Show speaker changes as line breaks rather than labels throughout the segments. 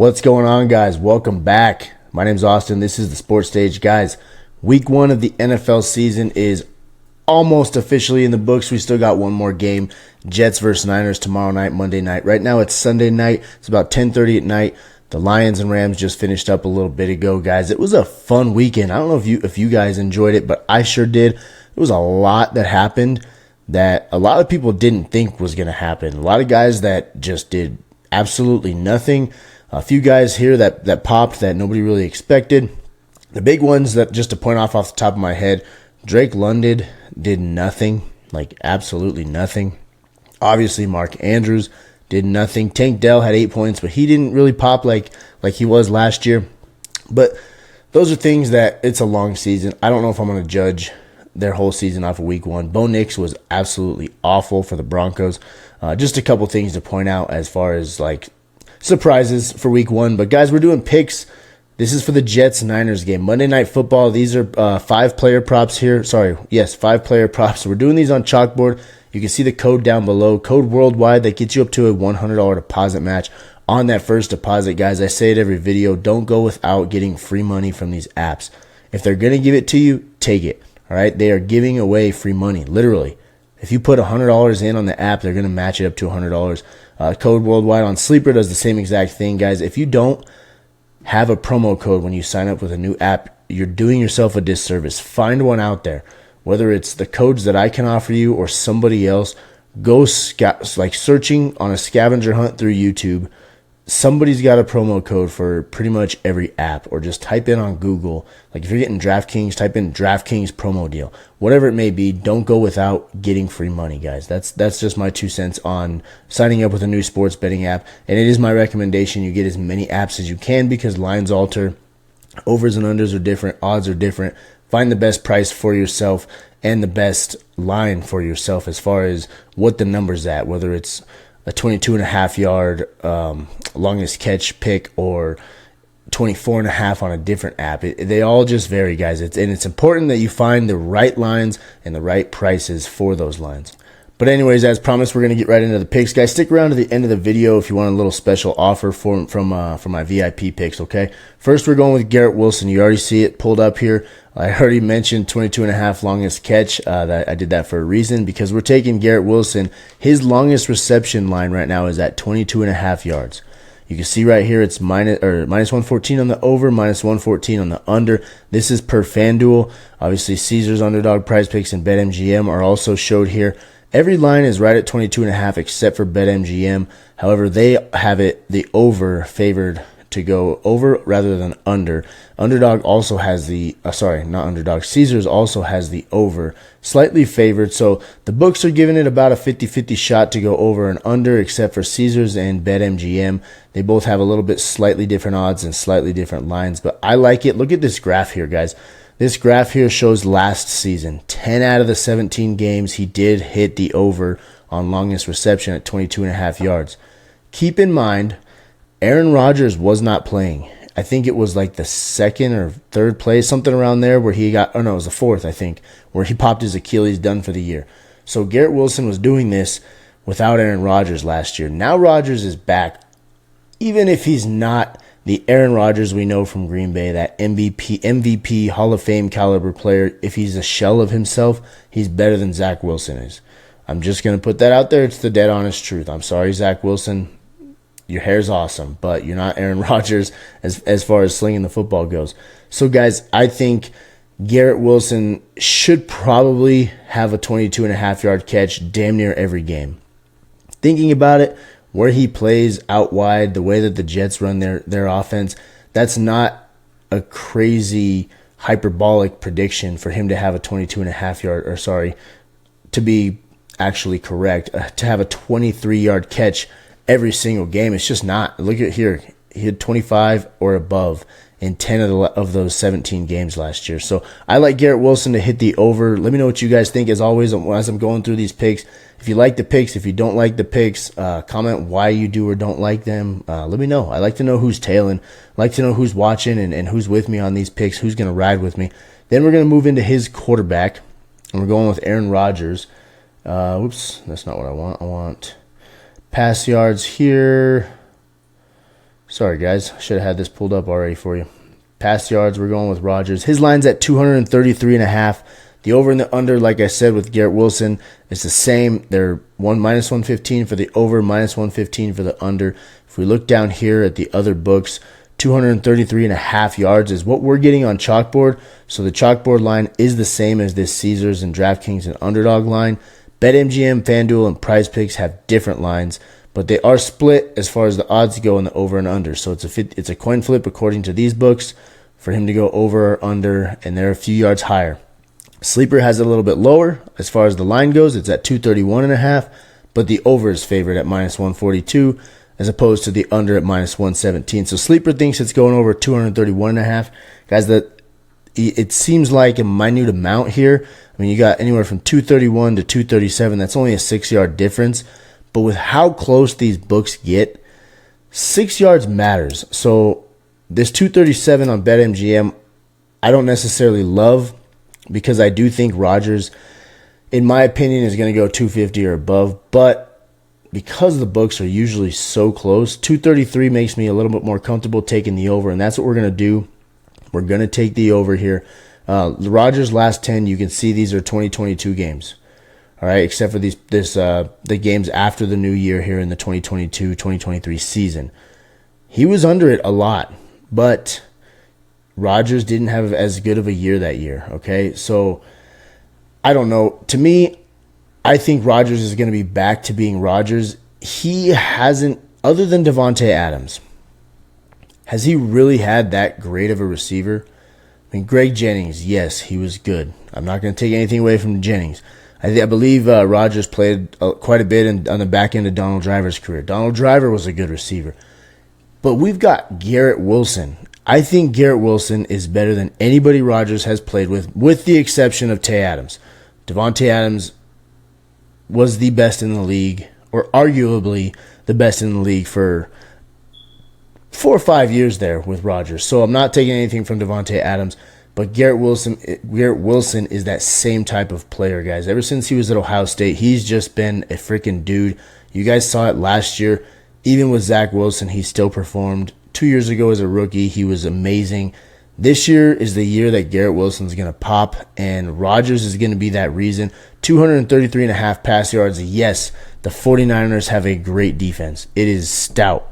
What's going on, guys? Welcome back. My name's Austin. This is the Sports Stage. Guys, week one of the NFL season is almost officially in the books. We still got one more game. Jets versus Niners tomorrow night, Monday night. Right now it's Sunday night. It's about 10:30 at night. The Lions and Rams just finished up a little bit ago, guys. It was a fun weekend. I don't know if you guys enjoyed it, but I sure did. It was a lot that happened that a lot of people didn't think was going to happen. A lot of guys that just did absolutely nothing. A few guys here that popped that nobody really expected. The big ones that, just to point off the top of my head, Drake London did nothing, like absolutely nothing. Obviously, Mark Andrews did nothing. Tank Dell had 8 points, but he didn't really pop like he was last year. But those are things that it's a long season. I don't know if I'm going to judge their whole season off of week one. Bo Nix was absolutely awful for the Broncos. Just a couple things to point out as far as like surprises for week one. But guys, we're doing picks. This is for the Jets-Niners game. Monday Night Football. These are 5-player props here. Sorry, yes, 5-player props. We're doing these on Chalkboard. You can see the code down below. Code worldwide. That gets you up to a $100 deposit match on that first deposit. Guys, I say it every video. Don't go without getting free money from these apps. If they're going to give it to you, take it. All right? They are giving away free money, literally. If you put $100 in on the app, they're going to match it up to $100. Code worldwide on Sleeper does the same exact thing, guys. If you don't have a promo code when you sign up with a new app, you're doing yourself a disservice. Find one out there. Whether it's the codes that I can offer you or somebody else, go like searching on a scavenger hunt through YouTube. Somebody's got a promo code for pretty much every app, or just type in on Google. Like if you're getting DraftKings, type in DraftKings promo deal. Whatever it may be, don't go without getting free money, guys. That's just my 2 cents on signing up with a new sports betting app. And it is my recommendation you get as many apps as you can, because lines alter, overs and unders are different, odds are different. Find the best price for yourself and the best line for yourself as far as what the number's at, whether it's a 22.5-yard longest catch pick or 24.5 on a different app. They all just vary, guys. It's important that you find the right lines and the right prices for those lines. But anyways, as promised, we're going to get right into the picks. Guys, stick around to the end of the video if you want a little special offer from my VIP picks, okay? First, we're going with Garrett Wilson. You already see it pulled up here. I already mentioned 22.5 longest catch. That I did that for a reason, because we're taking Garrett Wilson. His longest reception line right now is at 22.5 yards. You can see right here it's minus 114 on the over, minus 114 on the under. This is per FanDuel. Obviously, Caesars, Underdog, Prizepicks, and BetMGM are also showed here. Every line is right at 22.5 except for BetMGM. However, they have it the over favored to go over rather than under. Underdog also has the not Underdog. Caesars also has the over, slightly favored. So the books are giving it about a 50-50 shot to go over and under, except for Caesars and BetMGM. They both have a little bit slightly different odds and slightly different lines, but I like it. Look at this graph here, guys. This graph here shows last season. 10 out of the 17 games, he did hit the over on longest reception at 22.5 yards. Keep in mind, Aaron Rodgers was not playing. I think it was like the second or third play, something around there, where he got, it was the fourth, I think, where he popped his Achilles, done for the year. So Garrett Wilson was doing this without Aaron Rodgers last year. Now Rodgers is back. Even if he's not the Aaron Rodgers we know from Green Bay, that MVP, Hall of Fame caliber player, if he's a shell of himself, he's better than Zach Wilson is. I'm just going to put that out there. It's the dead honest truth. I'm sorry, Zach Wilson. Your hair's awesome, but you're not Aaron Rodgers as far as slinging the football goes. So, guys, I think Garrett Wilson should probably have a 22.5-yard catch damn near every game. Thinking about it, where he plays out wide, the way that the Jets run their offense, that's not a crazy hyperbolic prediction for him to have a 22.5-yard, to be actually correct, to have a 23-yard catch every single game. It's just not. Look at here. He had 25 or above in 10 of those 17 games last year. So I like Garrett Wilson to hit the over. Let me know what you guys think, as always, as I'm going through these picks. If you like the picks, if you don't like the picks, comment why you do or don't like them. Let me know. I like to know who's tailing. I like to know who's watching and who's with me on these picks, who's going to ride with me. Then we're going to move into his quarterback, and we're going with Aaron Rodgers. Whoops, that's not what I want. I want pass yards here. Sorry, guys. Should have had this pulled up already for you. Pass yards, we're going with Rodgers. His line's at 233.5. The over and the under, like I said, with Garrett Wilson, it's the same. They're minus 115 for the over, minus 115 for the under. If we look down here at the other books, 233.5 yards is what we're getting on Chalkboard. So the Chalkboard line is the same as this Caesars and DraftKings and Underdog line. BetMGM, FanDuel, and Prizepicks have different lines, but they are split as far as the odds go in the over and under. So it's a coin flip according to these books for him to go over or under, and they're a few yards higher. Sleeper has it a little bit lower as far as the line goes. It's at 231.5, but the over is favored at minus 142 as opposed to the under at minus 117. So Sleeper thinks it's going over 231.5. Guys, it seems like a minute amount here. I mean, you got anywhere from 231 to 237. That's only a 6-yard difference. But with how close these books get, 6 yards matters. So this 237 on BetMGM, I don't necessarily love, because I do think Rodgers, in my opinion, is going to go 250 or above. But because the books are usually so close, 233 makes me a little bit more comfortable taking the over, and that's what we're going to do. We're going to take the over here. Rodgers' last 10, you can see these are 2022 games. All right, except for the games after the new year here in the 2022-2023 season. He was under it a lot, but Rodgers didn't have as good of a year that year, okay? So, I don't know. To me, I think Rodgers is going to be back to being Rodgers. He hasn't, other than Davante Adams, has he really had that great of a receiver? I mean, Greg Jennings, yes, he was good. I'm not going to take anything away from Jennings. I believe Rodgers played quite a bit on the back end of Donald Driver's career. Donald Driver was a good receiver. But we've got Garrett Wilson. I think Garrett Wilson is better than anybody Rodgers has played with the exception of Tay Adams. Davante Adams was the best in the league, or arguably the best in the league for 4 or 5 years there with Rodgers. So I'm not taking anything from Davante Adams. But Garrett Wilson is that same type of player, guys. Ever since he was at Ohio State, he's just been a freaking dude. You guys saw it last year. Even with Zach Wilson, he still performed. 2 years ago as a rookie, he was amazing. This year is the year that Garrett Wilson's going to pop, and Rodgers is going to be that reason. 233.5 pass yards. Yes, the 49ers have a great defense. It is stout.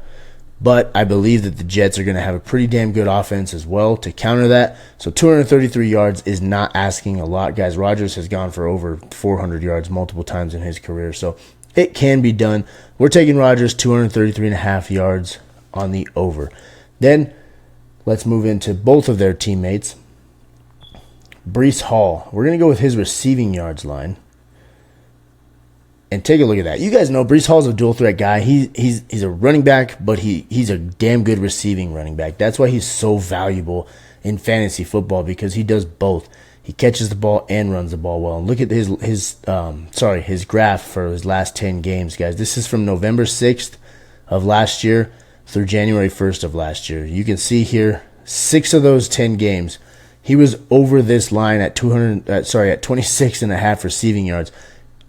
But I believe that the Jets are going to have a pretty damn good offense as well to counter that. So 233 yards is not asking a lot. Guys, Rodgers has gone for over 400 yards multiple times in his career. So it can be done. We're taking Rodgers 233.5 yards on the over. Then let's move into both of their teammates. Breece Hall. We're going to go with his receiving yards line. And take a look at that. You guys know Breece Hall's a dual threat guy. He's a running back, but he's a damn good receiving running back. That's why he's so valuable in fantasy football, because he does both. He catches the ball and runs the ball well. And look at his graph for his last 10 games, guys. This is from November 6th of last year through January 1st of last year. You can see here 6 of those 10 games he was over this line at 26.5 receiving yards.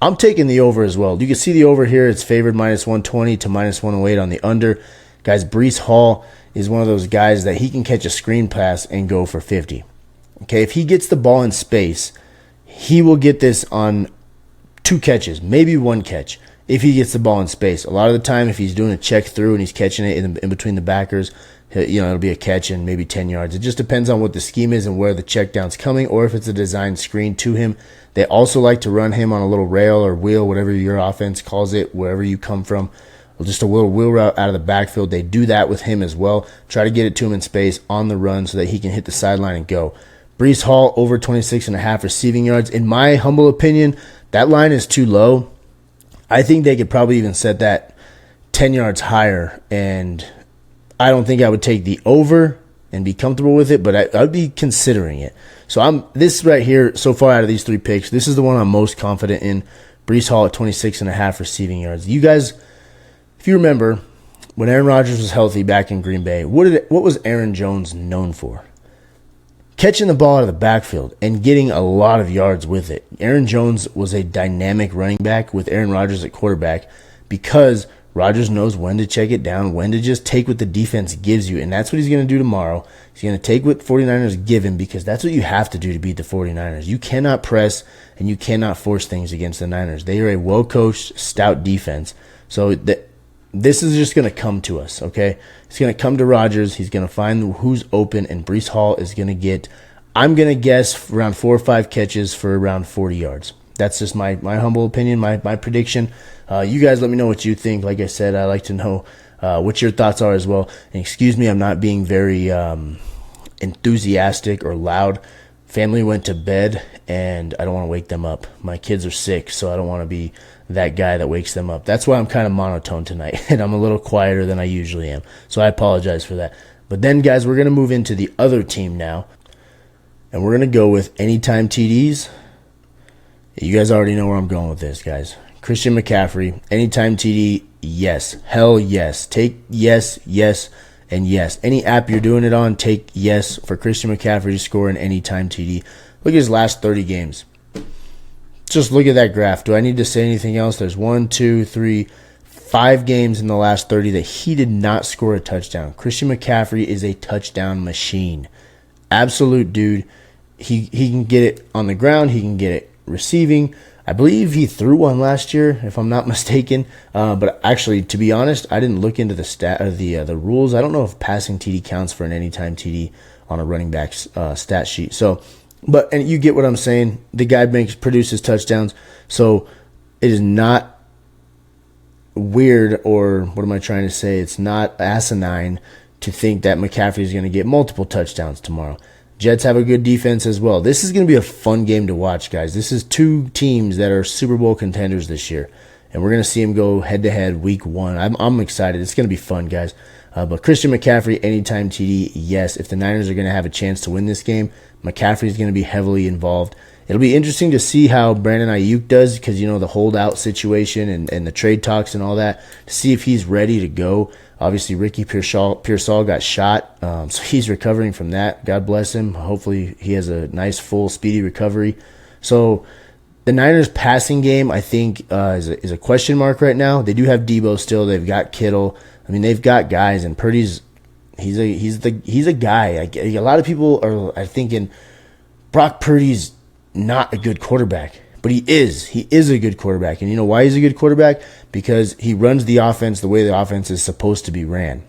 I'm taking the over as well. You can see the over here. It's favored minus 120 to minus 108 on the under. Guys, Breece Hall is one of those guys that he can catch a screen pass and go for 50. Okay, if he gets the ball in space, he will get this on 2 catches, maybe 1 catch, if he gets the ball in space. A lot of the time, if he's doing a check through and he's catching it in between the backers, it'll be a catch and maybe 10 yards. It just depends on what the scheme is and where the check down's coming, or if it's a designed screen to him. They also like to run him on a little rail or wheel, whatever your offense calls it, wherever you come from. Just a little wheel route out of the backfield. They do that with him as well. Try to get it to him in space on the run so that he can hit the sideline and go. Breece Hall over 26.5 receiving yards. In my humble opinion, that line is too low. I think they could probably even set that 10 yards higher, and I don't think I would take the over and be comfortable with it, but I'd be considering it. So this right here, so far out of these 3 picks, this is the one I'm most confident in. Breece Hall at 26.5 receiving yards. You guys, if you remember, when Aaron Rodgers was healthy back in Green Bay, what was Aaron Jones known for? Catching the ball out of the backfield and getting a lot of yards with it. Aaron Jones was a dynamic running back with Aaron Rodgers at quarterback, because Rodgers knows when to check it down, when to just take what the defense gives you, and that's what he's going to do tomorrow. He's going to take what 49ers give him because that's what you have to do to beat the 49ers. You cannot press and you cannot force things against the Niners. They are a well-coached, stout defense. So this is just going to come to us, okay? It's going to come to Rodgers. He's going to find who's open, and Breece Hall is going to get, I'm going to guess, around 4 or 5 catches for around 40 yards. That's just my humble opinion, my prediction. You guys let me know what you think. Like I said, I like to know what your thoughts are as well. And excuse me, I'm not being very enthusiastic or loud. Family went to bed, and I don't want to wake them up. My kids are sick, so I don't want to be that guy that wakes them up. That's why I'm kind of monotone tonight, and I'm a little quieter than I usually am. So I apologize for that. But then, guys, we're going to move into the other team now, and we're going to go with anytime TDs. You guys already know where I'm going with this, guys. Christian McCaffrey, anytime TD, yes. Hell yes. Take yes, yes, and yes. Any app you're doing it on, take yes for Christian McCaffrey to score an anytime TD. Look at his last 30 games. Just look at that graph. Do I need to say anything else? There's 1, 2, 3, 5 games in the last 30 that he did not score a touchdown. Christian McCaffrey is a touchdown machine. Absolute dude. He can get it on the ground. He can get it receiving. I believe he threw one last year, if I'm not mistaken. But actually, to be honest, I didn't look into the rules. I don't know if passing TD counts for an anytime TD on a running back's stat sheet. And you get what I'm saying. The guy produces touchdowns, so it is not weird, or what am I trying to say? It's not asinine to think that McCaffrey is going to get multiple touchdowns tomorrow. Jets have a good defense as well. This is going to be a fun game to watch, guys. This is 2 teams that are Super Bowl contenders this year, and we're going to see them go head-to-head week 1. I'm excited. It's going to be fun, guys. But Christian McCaffrey, anytime TD, yes. If the Niners are going to have a chance to win this game, McCaffrey is going to be heavily involved. It'll be interesting to see how Brandon Ayuk does because, the holdout situation and the trade talks and all that, to see if he's ready to go. Obviously, Ricky Pearsall got shot, so he's recovering from that. God bless him. Hopefully, he has a nice, full, speedy recovery. So, the Niners' passing game, I think, is a question mark right now. They do have Debo still. They've got Kittle. I mean, they've got guys, and Purdy's he's a guy. A lot of people are thinking Brock Purdy's not a good quarterback, but he is. He is a good quarterback, and you know why he's a good quarterback? Because he runs the offense the way the offense is supposed to be ran,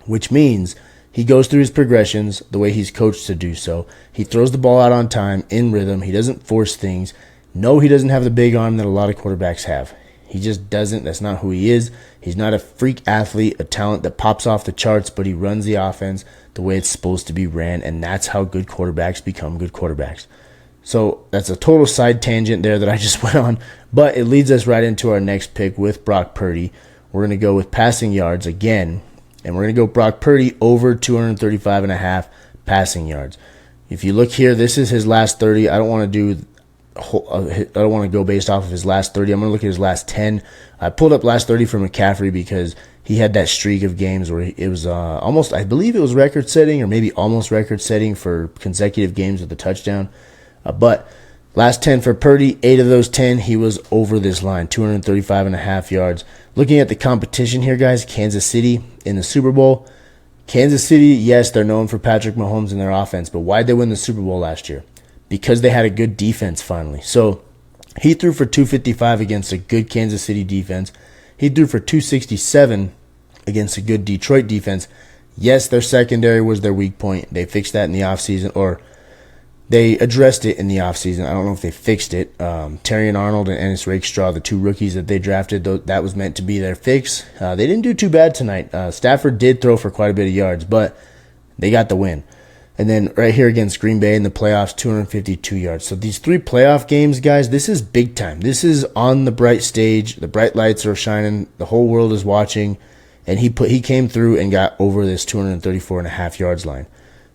which means he goes through his progressions the way he's coached to do so. He throws the ball out on time, in rhythm. He doesn't force things. No, he doesn't have the big arm that a lot of quarterbacks have. He just doesn't. That's not who he is. He's not a freak athlete, a talent that pops off the charts, but he runs the offense the way it's supposed to be ran, and that's how good quarterbacks become good quarterbacks. So that's a total side tangent there that I just went on, but it leads us right into our next pick with Brock Purdy. We're going to go with passing yards again, and we're going to go Brock Purdy over 235.5 passing yards. If you look here, this is his last 30. I don't want to go based off of his last 30. I'm going to look at his last 10. I pulled up last 30 for McCaffrey because he had that streak of games where it was almost, I believe it was record-setting or maybe almost record-setting for consecutive games with a touchdown. But last 10 for Purdy, 8 of those 10, he was over this line, 235.5 yards. Looking at the competition here, guys, Kansas City in the Super Bowl. Kansas City, yes, they're known for Patrick Mahomes and their offense, but why'd they win the Super Bowl last year? Because they had a good defense finally. So he threw for 255 against a good Kansas City defense. He threw for 267 against a good Detroit defense. Yes, their secondary was their weak point. They fixed that in the offseason, or they addressed it in the offseason. I don't know if they fixed it. Terrion Arnold and Ennis Rakestraw, the 2 rookies that they drafted, that was meant to be their fix. They didn't do too bad tonight. Stafford did throw for quite a bit of yards, but they got the win. And then right here against Green Bay in the playoffs, 252 yards. So these 3 playoff games, guys, this is big time. This is on the bright stage. The bright lights are shining. The whole world is watching. And he came through and got over this 234.5 yards line.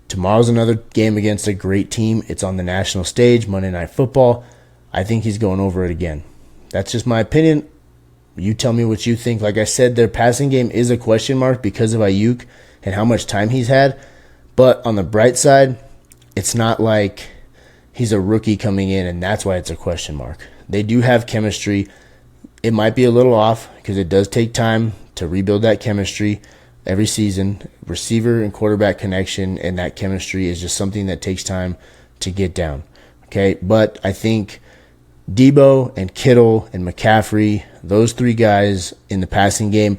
Tomorrow's another game against a great team. It's on the national stage, Monday Night Football. I think he's going over it again. That's just my opinion. You tell me what you think. Like I said, their passing game is a question mark because of Ayuk and how much time he's had. But on the bright side, it's not like he's a rookie coming in, and that's why it's a question mark. They do have chemistry. It might be a little off because it does take time to rebuild that chemistry every season. Receiver and quarterback connection and that chemistry is just something that takes time to get down. Okay, but I think Debo and Kittle and McCaffrey, those three guys in the passing game,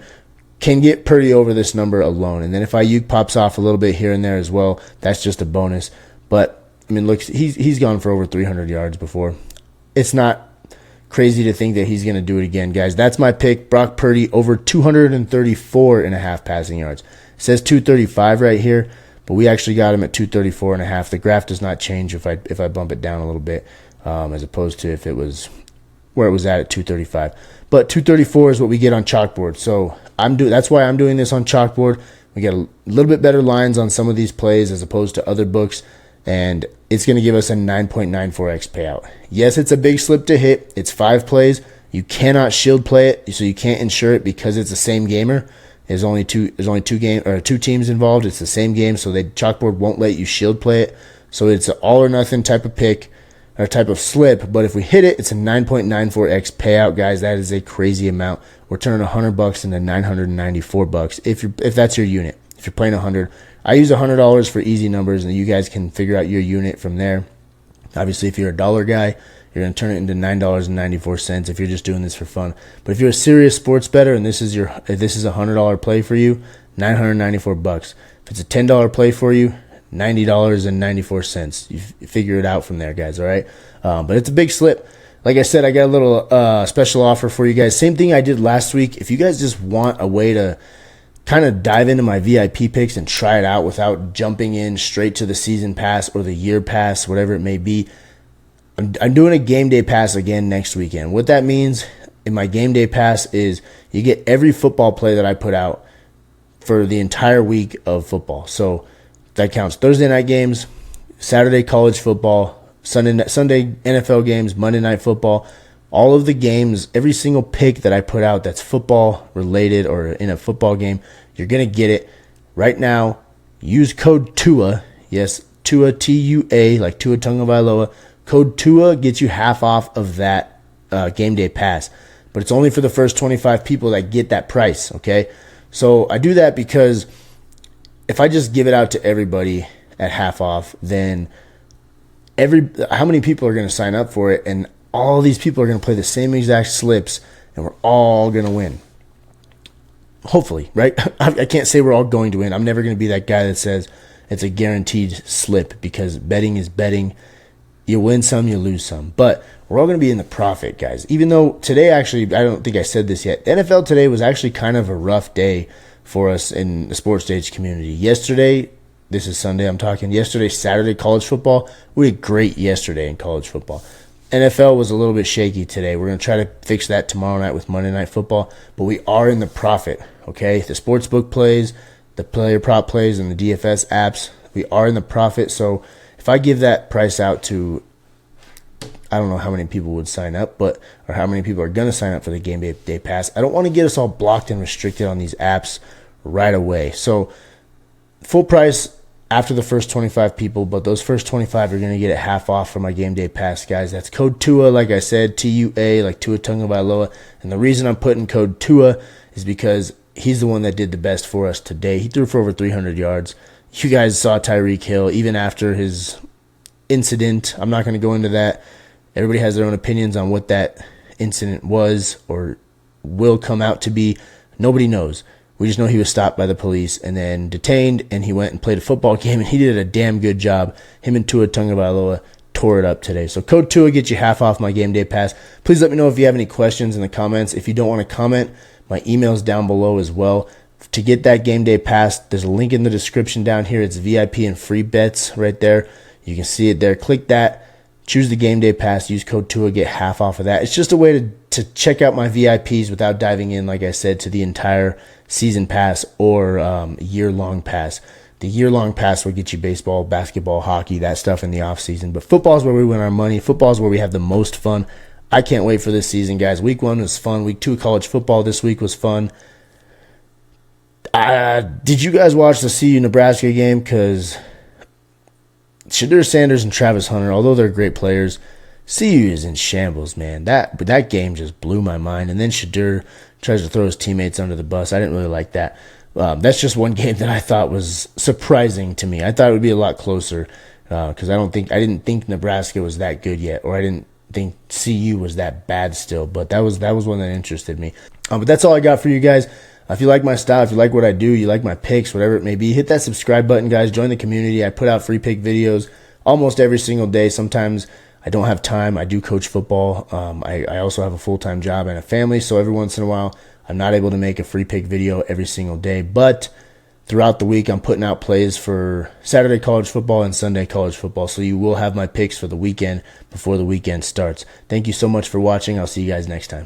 can get pretty over this number alone. And then if Ayuk pops off a little bit here and there as well, that's just a bonus. But, I mean, look, he's gone for over 300 yards before. It's not crazy to think that he's going to do it again, guys. That's my pick. Brock Purdy over 234.5 passing yards. It says 235 right here, but we actually got him at 234.5. The graph does not change if I bump it down a little bit, as opposed to if it was where it was at 235. But 234 is what we get on Chalkboard. So that's why I'm doing this on Chalkboard. We get a little bit better lines on some of these plays as opposed to other books, and it's going to give us a 9.94x payout. Yes, it's a big slip to hit. It's 5 plays. You cannot shield play it, so you can't insure it because it's the same gamer. There's only two teams involved. It's the same game, so the Chalkboard won't let you shield play it. So it's an all or nothing type of pick or type of slip. But if we hit it, it's a 9.94x payout, guys. That is a crazy amount. We're turning $100 into $994 if that's your unit. If you're playing 100, I use $100 for easy numbers, and you guys can figure out your unit from there. Obviously, if you're a dollar guy, you're going to turn it into $9.94 if you're just doing this for fun. But if you're a serious sports bettor and this is a $100 play for you, $994. If it's a $10 play for you, $90.94. You figure it out from there, guys, all right? But it's a big slip. Like I said, I got a little special offer for you guys. Same thing I did last week. If you guys just want a way to kind of dive into my VIP picks and try it out without jumping in straight to the season pass or the year pass, whatever it may be, I'm doing a game day pass again next weekend. What that means in my game day pass is you get every football play that I put out for the entire week of football. So that counts Thursday night games, Saturday college football, Sunday NFL games, Monday night football. All of the games, every single pick that I put out that's football related or in a football game, you're going to get it right now. Use code TUA. Yes, TUA, T-U-A, like Tua Tagovailoa. Code TUA gets you half off of that game day pass. But it's only for the first 25 people that get that price, okay? So I do that because if I just give it out to everybody at half off, then how many people are going to sign up for it? And all these people are going to play the same exact slips, and we're all going to win. Hopefully, right? I can't say we're all going to win. I'm never going to be that guy that says it's a guaranteed slip because betting is betting. You win some, you lose some. But we're all going to be in the profit, guys. Even though today, actually, I don't think I said this yet. NFL today was actually kind of a rough day for us in the sports stage community. Yesterday, this is Sunday I'm talking. Yesterday, Saturday, college football. We did great yesterday in college football. NFL was a little bit shaky today. We're going to try to fix that tomorrow night with Monday Night Football. But we are in the profit, okay? The sportsbook plays, the player prop plays, and the DFS apps, we are in the profit. So if I give that price out to, I don't know how many people would sign up, or how many people are going to sign up for the Game Day Pass. I don't want to get us all blocked and restricted on these apps right away. So full price after the first 25 people, but those first 25 are going to get it half off for my Game Day Pass, guys. That's code TUA, like I said, T-U-A, like Tua Tagovailoa. And the reason I'm putting code TUA is because he's the one that did the best for us today. He threw for over 300 yards. You guys saw Tyreek Hill, even after his incident. I'm not going to go into that. Everybody has their own opinions on what that incident was or will come out to be. Nobody knows. We just know he was stopped by the police and then detained, and he went and played a football game, and he did a damn good job. Him and Tua Tagovailoa tore it up today. So code TUA gets you half off my Game Day Pass. Please let me know if you have any questions in the comments. If you don't want to comment, my email's down below as well. To get that Game Day Pass, there's a link in the description down here. It's VIP and free bets right there. You can see it there. Click that. Choose the Game Day Pass. Use code TUA. Get half off of that. It's just a way to check out my VIPs without diving in, like I said, to the entire season pass or year-long pass. The year-long pass will get you baseball, basketball, hockey, that stuff in the off-season. But football is where we win our money. Football is where we have the most fun. I can't wait for this season, guys. Week 1 was fun. Week 2 college football this week was fun. Did you guys watch the CU Nebraska game? Because Shedeur Sanders and Travis Hunter, although they're great players, CU is in shambles, man. That game just blew my mind. And then Shadur tries to throw his teammates under the bus. I didn't really like that. That's just one game that I thought was surprising to me. I thought it would be a lot closer because I didn't think Nebraska was that good yet, or I didn't think CU was that bad still. But that was one that interested me. But that's all I got for you guys. If you like my style, if you like what I do, you like my picks, whatever it may be, hit that subscribe button, guys. Join the community. I put out free pick videos almost every single day. Sometimes I don't have time. I do coach football. I also have a full-time job and a family, so every once in a while I'm not able to make a free pick video every single day. But throughout the week I'm putting out plays for Saturday college football and Sunday college football, so you will have my picks for the weekend before the weekend starts. Thank you so much for watching. I'll see you guys next time.